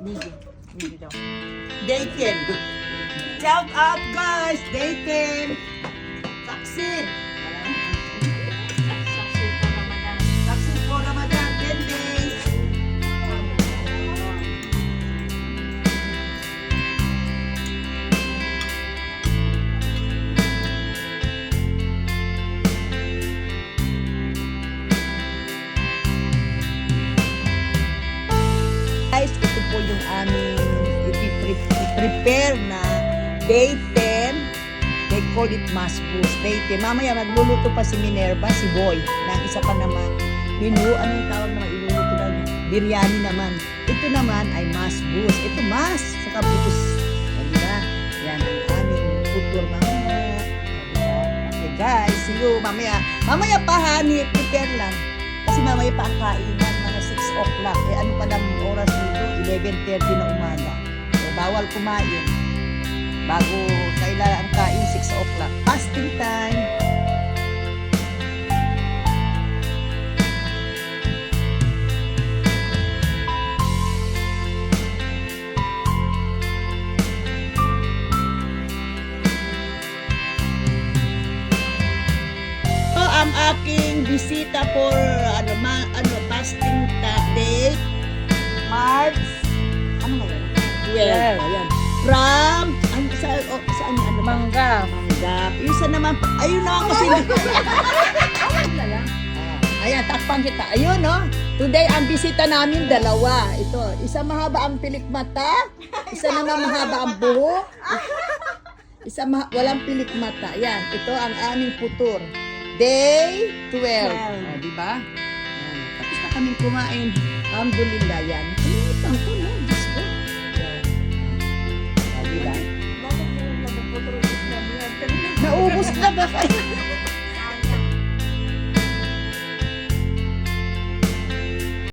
Nigi daw. Day 10. Shout out guys! Day 10. Vaccine. Vaccine for Ramadan. 10 days. Guys, ito po yung aming prepare na day 10. They call it mass boost. Day 10. Mamaya magluluto pa si Minerva, si Boy, ng isa pa naman. Menu, anong tawag naman iluluto na? Biryani naman. Ito naman ay mass boost. Ito mass, saka boost. Diba? Yan ang aming futur mamaya. Diba? Okay guys, see you mamaya. Mamaya pa honey, prepare lang. Kasi mamaya pa ang kainan, mga 6 o'clock. Eh ano pa lang oras dito? 11:30 na umaga. So bawal kumain. Bago kailan ang kain, 6 o'clock. Fasting time. So, ang aking bisita for fasting day, March, ano nga yan? 12. Ayan. From, saan yung ano? Mangga. Manggap. Yung isa naman, ayun na kasi. Ayan, takpang kita. Ayun, no? Today, ang bisita namin, dalawa. Ito, isa mahaba ang pilikmata, isa naman mahaba ang buhok, isa walang pilikmata. Ayan, ito ang aming putur. Day 12. Diba? Ayan, tapos na kaming kumain. Alhamdulillah, yan. Kalimutan ko, no? Diyos ko. Ayan. Diba? Naubos na ba kayo?